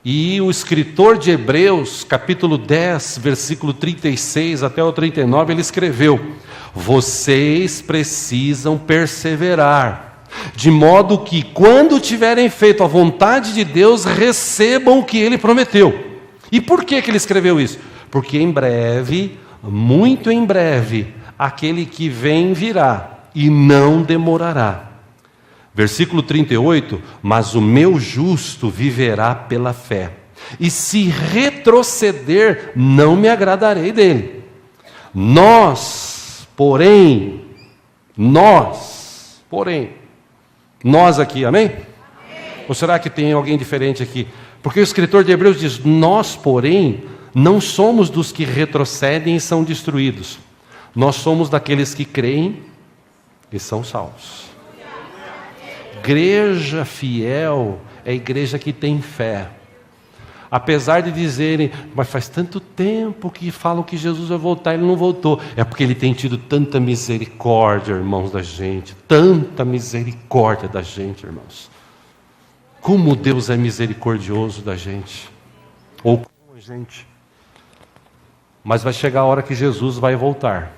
E o escritor de Hebreus, capítulo 10, versículo 36 até o 39, ele escreveu: vocês precisam perseverar, de modo que, quando tiverem feito a vontade de Deus, recebam o que Ele prometeu. E por que ele escreveu isso? Porque em breve, muito em breve, aquele que vem virá, e não demorará. Versículo 38, mas o meu justo viverá pela fé, e se retroceder, não me agradarei dele. Nós, porém, nós aqui, amém? Ou será que tem alguém diferente aqui? Porque o escritor de Hebreus diz, nós, porém, não somos dos que retrocedem e são destruídos. Nós somos daqueles que creem e são salvos. Igreja fiel é a igreja que tem fé. Apesar de dizerem, mas faz tanto tempo que falam que Jesus vai voltar, Ele não voltou. É porque Ele tem tido tanta misericórdia, irmãos, da gente. Tanta misericórdia da gente, irmãos. Como Deus é misericordioso da gente. Ou com a gente. Mas vai chegar a hora que Jesus vai voltar.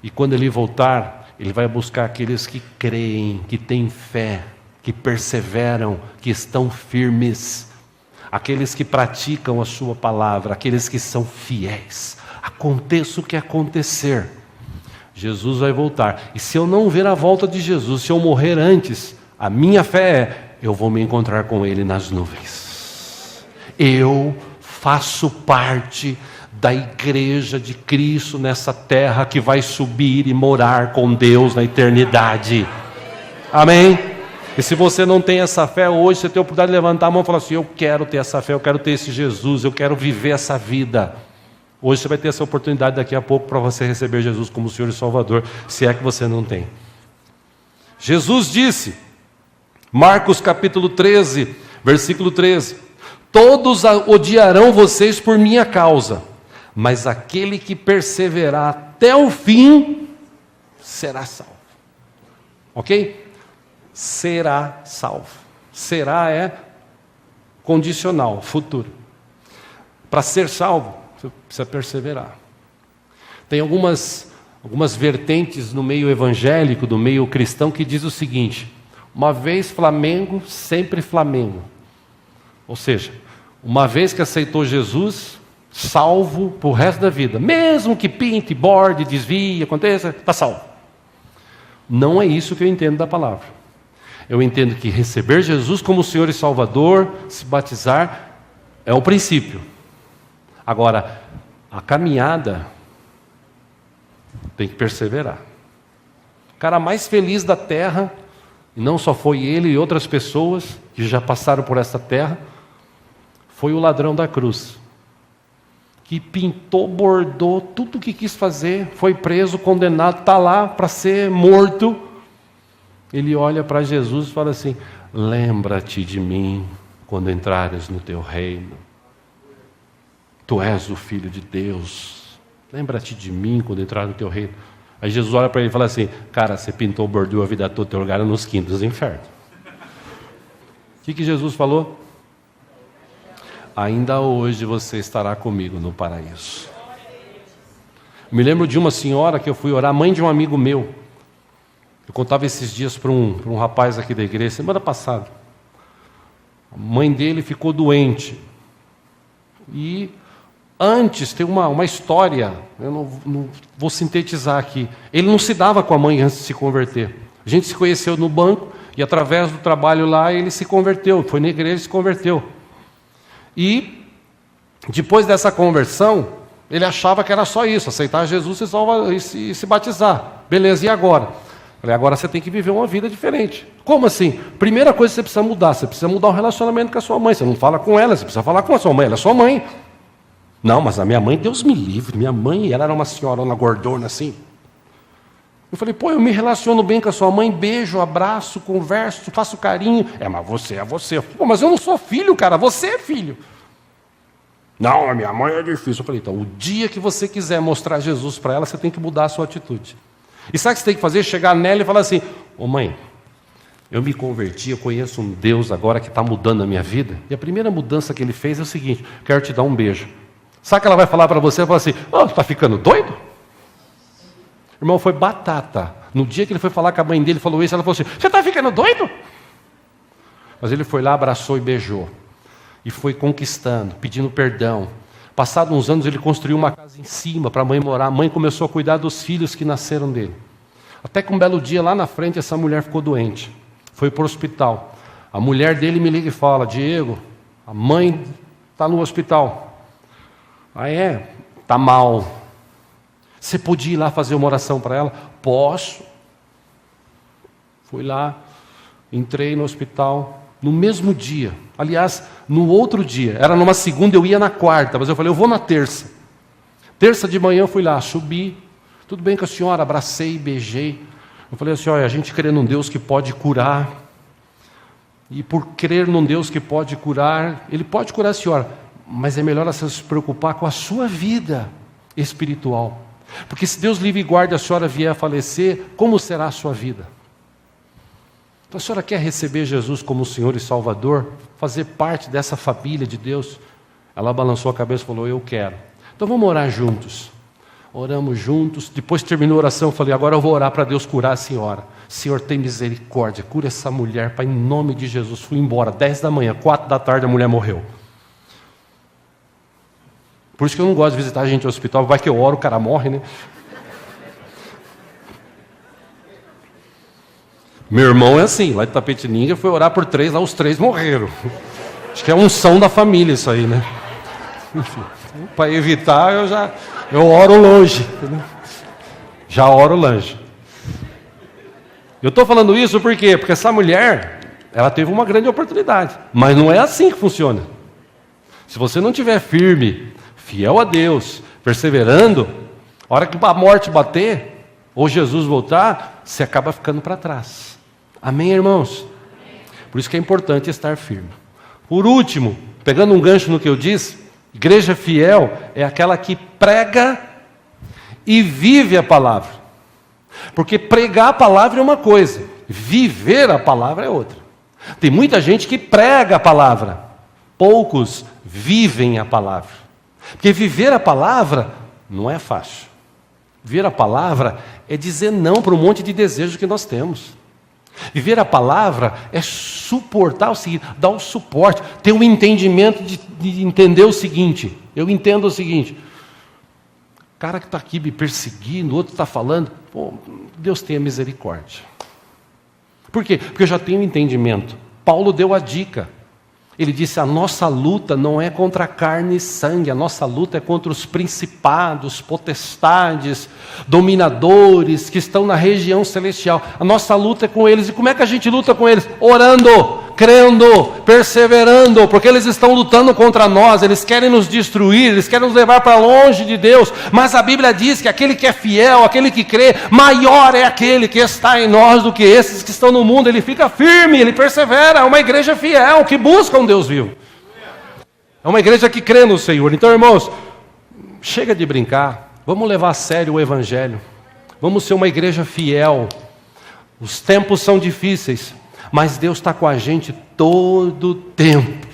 E quando Ele voltar, Ele vai buscar aqueles que creem, que têm fé, que perseveram, que estão firmes. Aqueles que praticam a sua palavra, aqueles que são fiéis. Aconteça o que acontecer, Jesus vai voltar. E se eu não ver a volta de Jesus, se eu morrer antes, a minha fé é: eu vou me encontrar com Ele nas nuvens. Eu faço parte da igreja de Cristo nessa terra que vai subir e morar com Deus na eternidade. Amém? E se você não tem essa fé hoje, você tem a oportunidade de levantar a mão e falar assim: eu quero ter essa fé, eu quero ter esse Jesus, eu quero viver essa vida. Hoje você vai ter essa oportunidade daqui a pouco para você receber Jesus como Senhor e Salvador, se é que você não tem. Jesus disse, Marcos capítulo 13, versículo 13: todos odiarão vocês por minha causa, mas aquele que perseverar até o fim será salvo. Ok? Será salvo. Será é condicional, futuro. Para ser salvo, você precisa perseverar. Tem algumas vertentes no meio evangélico, do meio cristão, que diz o seguinte: uma vez Flamengo, sempre Flamengo. Ou seja, uma vez que aceitou Jesus, salvo para o resto da vida. Mesmo que pinte, borde, desvie, aconteça, está salvo. Não é isso que eu entendo da palavra. Eu entendo que receber Jesus como Senhor e Salvador, se batizar, é o princípio. Agora, a caminhada tem que perseverar. O cara mais feliz da terra, e não só foi ele e outras pessoas que já passaram por essa terra, foi o ladrão da cruz, que pintou, bordou, tudo o que quis fazer, foi preso, condenado, está lá para ser morto. Ele olha para Jesus e fala assim: lembra-te de mim quando entrares no teu reino. Tu és o Filho de Deus. Lembra-te de mim quando entrar no teu reino. Aí Jesus olha para ele e fala assim: cara, você pintou, bordou a vida toda, teu lugar é nos quintos dos infernos. O que Jesus falou? Ainda hoje você estará comigo no paraíso. Me lembro de uma senhora que eu fui orar, mãe de um amigo meu. Eu contava esses dias para um rapaz aqui da igreja, semana passada. A mãe dele ficou doente. E antes, tem uma história, eu não vou sintetizar aqui. Ele não se dava com a mãe antes de se converter. A gente se conheceu no banco e através do trabalho lá ele se converteu. Foi na igreja e se converteu. E depois dessa conversão, ele achava que era só isso, aceitar Jesus e se batizar. Beleza, e agora? Falei, agora você tem que viver uma vida diferente. Como assim? Primeira coisa que você precisa mudar, você precisa mudar o relacionamento com a sua mãe. Você não fala com ela, você precisa falar com a sua mãe, ela é sua mãe. Não, mas a minha mãe, Deus me livre, minha mãe, ela era uma senhorona gordona assim. Eu falei, pô, eu me relaciono bem com a sua mãe, beijo, abraço, converso, faço carinho. Mas você é você. Pô, mas eu não sou filho, cara, você é filho. Não, a minha mãe é difícil. Eu falei, então, o dia que você quiser mostrar Jesus para ela, você tem que mudar a sua atitude. E sabe o que você tem que fazer? Chegar nela e falar assim: ô mãe, eu me converti, eu conheço um Deus agora que está mudando a minha vida. E a primeira mudança que ele fez é o seguinte: quero te dar um beijo. Sabe o que ela vai falar para você? Ela fala assim: oh, você está ficando doido? Irmão, foi batata. No dia que ele foi falar com a mãe dele, falou isso, ela falou assim: você está ficando doido? Mas ele foi lá, abraçou e beijou. E foi conquistando, pedindo perdão. Passados uns anos, ele construiu uma casa em cima para a mãe morar. A mãe começou a cuidar dos filhos que nasceram dele. Até que um belo dia, lá na frente, essa mulher ficou doente. Foi para o hospital. A mulher dele me liga e fala: Diego, a mãe está no hospital. Ah, é? Está mal. Você podia ir lá fazer uma oração para ela? Posso. Fui lá, entrei no hospital. No mesmo dia, aliás, no outro dia, era numa segunda, eu ia na quarta, mas eu falei, eu vou na terça. Terça de manhã eu fui lá, subi, tudo bem com a senhora, abracei, beijei. Eu falei assim, olha, a gente crê num Deus que pode curar, e por crer num Deus que pode curar, Ele pode curar a senhora, mas é melhor você se preocupar com a sua vida espiritual. Porque se Deus livre e guarde a senhora vier a falecer, como será a sua vida? Então, a senhora quer receber Jesus como Senhor e Salvador? Fazer parte dessa família de Deus? Ela balançou a cabeça e falou, eu quero. Então vamos orar juntos. Oramos juntos. Depois terminou a oração, eu falei, agora eu vou orar para Deus curar a senhora. Senhor, tem misericórdia, cura essa mulher, Pai, em nome de Jesus. Fui embora, 10 da manhã, 4 da tarde a mulher morreu. Por isso que eu não gosto de visitar a gente no hospital, vai que eu oro, o cara morre, né? Meu irmão é assim, lá de Tapetininga, foi orar por 3, lá os 3 morreram. Acho que é unção da família isso aí, né? Enfim, para evitar, eu oro longe. Já oro longe. Eu estou falando isso por quê? Porque essa mulher, ela teve uma grande oportunidade. Mas não é assim que funciona. Se você não estiver firme, fiel a Deus, perseverando, a hora que a morte bater, ou Jesus voltar, você acaba ficando para trás. Amém, irmãos? Por isso que é importante estar firme. Por último, pegando um gancho no que eu disse, igreja fiel é aquela que prega e vive a palavra. Porque pregar a palavra é uma coisa, viver a palavra é outra. Tem muita gente que prega a palavra, poucos vivem a palavra. Porque viver a palavra não é fácil. Viver a palavra é dizer não para um monte de desejos que nós temos. Viver a palavra é suportar o seguinte, dar o suporte, ter um entendimento de entender o seguinte. Eu entendo o seguinte: o cara que está aqui me perseguindo, o outro está falando, pô, Deus tenha misericórdia. Por quê? Porque eu já tenho entendimento. Paulo deu a dica. Ele disse: a nossa luta não é contra carne e sangue, a nossa luta é contra os principados, potestades, dominadores que estão na região celestial. A nossa luta é com eles. E como é que a gente luta com eles? Orando, crendo, perseverando, porque eles estão lutando contra nós, eles querem nos destruir, eles querem nos levar para longe de Deus. Mas a Bíblia diz que aquele que é fiel, aquele que crê, maior é aquele que está em nós do que esses que estão no mundo. Ele fica firme, ele persevera. É uma igreja fiel, que busca um Deus vivo. É uma igreja que crê no Senhor. Então, irmãos, chega de brincar, vamos levar a sério o Evangelho, vamos ser uma igreja fiel. Os tempos são difíceis, mas Deus está com a gente todo o tempo.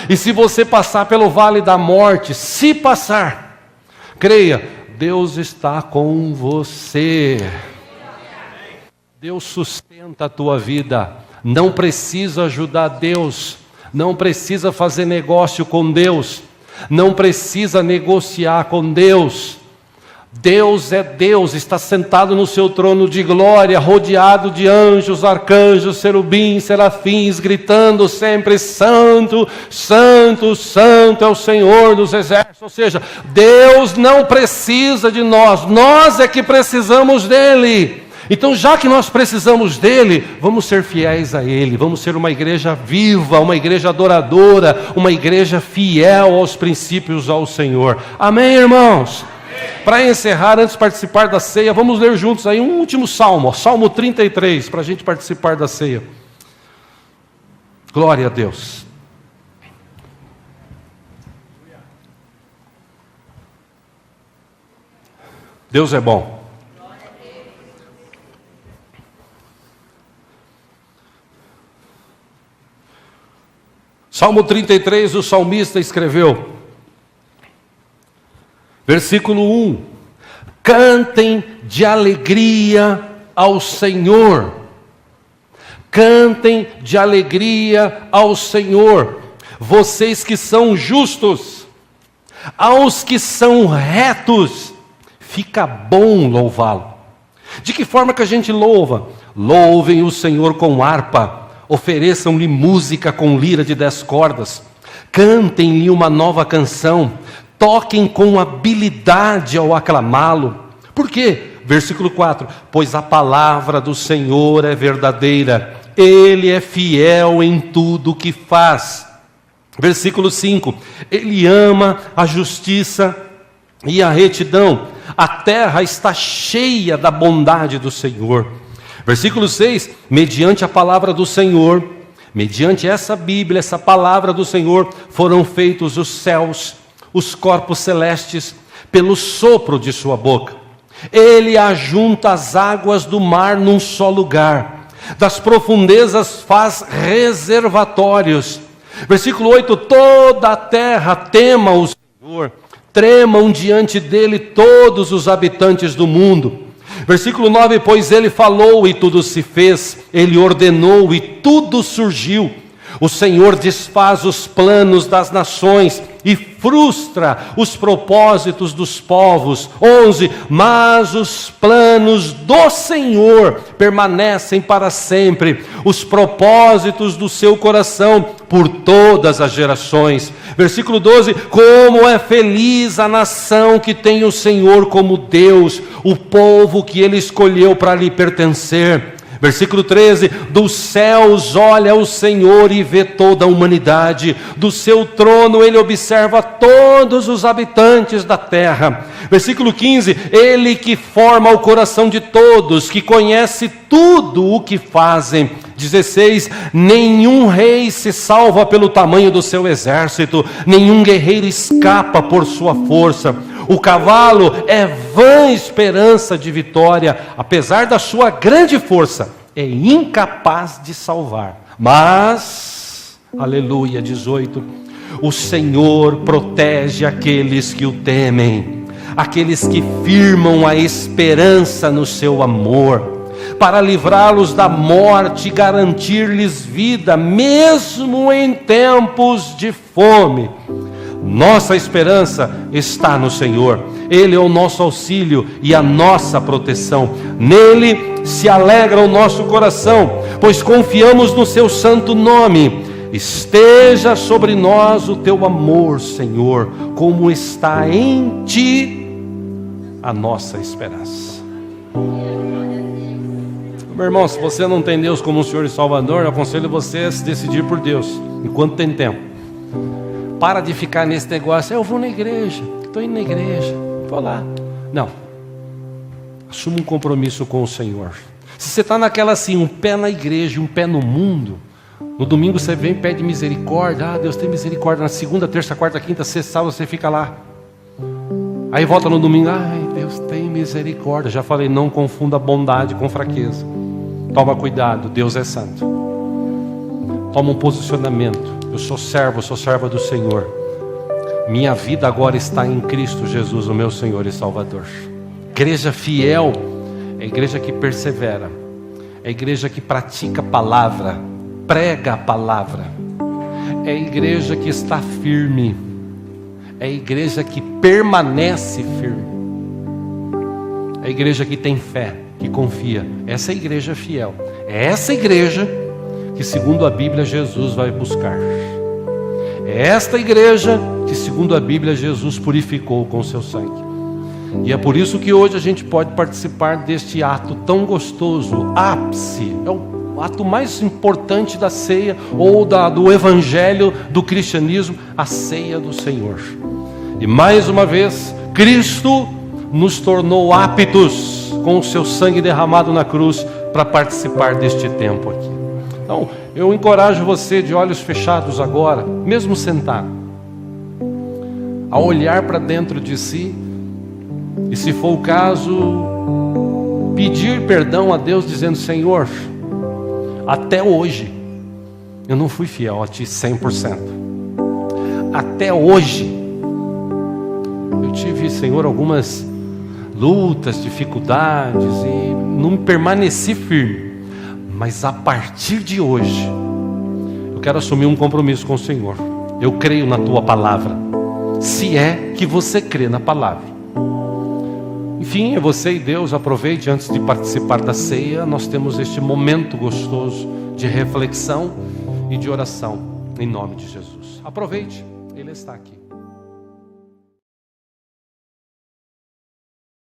E se você passar pelo vale da morte, se passar, creia, Deus está com você. Deus sustenta a tua vida. Não precisa ajudar Deus, não precisa fazer negócio com Deus, não precisa negociar com Deus. Deus é Deus, está sentado no seu trono de glória, rodeado de anjos, arcanjos, serubins, serafins, gritando sempre: santo, santo, santo é o Senhor dos exércitos. Ou seja, Deus não precisa de nós, nós é que precisamos dele. Então, já que nós precisamos dele, vamos ser fiéis a ele, vamos ser uma igreja viva, uma igreja adoradora, uma igreja fiel aos princípios ao Senhor. Amém, irmãos? Para encerrar, antes de participar da ceia, vamos ler juntos aí um último salmo, Salmo 33, para a gente participar da ceia. Glória a Deus. Deus é bom. Salmo 33, o salmista escreveu, versículo 1: cantem de alegria ao Senhor, cantem de alegria ao Senhor, vocês que são justos, aos que são retos, fica bom louvá-lo. De que forma que a gente louva? Louvem o Senhor com harpa, ofereçam-lhe música com lira de 10 cordas, cantem-lhe uma nova canção, toquem com habilidade ao aclamá-lo. Por quê? Versículo 4: pois a palavra do Senhor é verdadeira, ele é fiel em tudo o que faz. Versículo 5: ele ama a justiça e a retidão, a terra está cheia da bondade do Senhor. Versículo 6, mediante a palavra do Senhor, mediante essa Bíblia, essa palavra do Senhor, foram feitos os céus, os corpos celestes, pelo sopro de sua boca. Ele ajunta as águas do mar num só lugar, das profundezas faz reservatórios. Versículo 8, toda a terra tema o Senhor, tremam diante dele todos os habitantes do mundo. Versículo 9, pois ele falou e tudo se fez, ele ordenou e tudo surgiu. O Senhor desfaz os planos das nações e frustra os propósitos dos povos. 11. Mas os planos do Senhor permanecem para sempre, os propósitos do seu coração por todas as gerações. Versículo 12. Como é feliz a nação que tem o Senhor como Deus, o povo que Ele escolheu para lhe pertencer. Versículo 13, dos céus olha o Senhor e vê toda a humanidade, do seu trono Ele observa todos os habitantes da terra. Versículo 15, Ele que forma o coração de todos, que conhece tudo o que fazem. 16, nenhum rei se salva pelo tamanho do seu exército, nenhum guerreiro escapa por sua força. O cavalo é vã esperança de vitória, apesar da sua grande força, é incapaz de salvar. Mas, aleluia, 18, o Senhor protege aqueles que o temem, aqueles que firmam a esperança no seu amor, para livrá-los da morte e garantir-lhes vida, mesmo em tempos de fome. Nossa esperança está no Senhor. Ele é o nosso auxílio e a nossa proteção. Nele se alegra o nosso coração, pois confiamos no seu santo nome. Esteja sobre nós o teu amor, Senhor, como está em ti a nossa esperança. Meu irmão, se você não tem Deus como o Senhor e Salvador, eu aconselho você a se decidir por Deus, enquanto tem tempo. Para de ficar nesse negócio, eu vou na igreja, estou indo na igreja, vou lá. Não, assuma um compromisso com o Senhor. Se você está naquela assim, um pé na igreja e um pé no mundo, no domingo você vem e pede misericórdia, Deus tem misericórdia, na segunda, terça, quarta, quinta, sexta, sábado você fica lá. Aí volta no domingo, Deus tem misericórdia. Já falei, não confunda bondade com fraqueza. Toma cuidado, Deus é santo. Toma um posicionamento. Eu sou servo, sou serva do Senhor. Minha vida agora está em Cristo Jesus, o meu Senhor e Salvador. Igreja fiel é a igreja que persevera, é a igreja que pratica a palavra, prega a palavra, é a igreja que está firme, é a igreja que permanece firme, é a igreja que tem fé, que confia. Essa é a igreja fiel. É essa igreja que, segundo a Bíblia, Jesus vai buscar. É esta igreja que, segundo a Bíblia, Jesus purificou com o seu sangue. E é por isso que hoje a gente pode participar deste ato tão gostoso, ápice, é o ato mais importante da ceia ou do evangelho do cristianismo, a ceia do Senhor. E mais uma vez, Cristo nos tornou aptos com o seu sangue derramado na cruz para participar deste tempo aqui. Então, eu encorajo você de olhos fechados agora, mesmo sentado, a olhar para dentro de si e, se for o caso, pedir perdão a Deus, dizendo: Senhor, até hoje eu não fui fiel a Ti 100%. Até hoje eu tive, Senhor, algumas lutas, dificuldades e não permaneci firme. Mas a partir de hoje eu quero assumir um compromisso com o Senhor. Eu creio na Tua palavra, se é que você crê na palavra. Enfim, é você e Deus. Aproveite antes de participar da ceia. Nós temos este momento gostoso de reflexão e de oração, em nome de Jesus. Aproveite, Ele está aqui.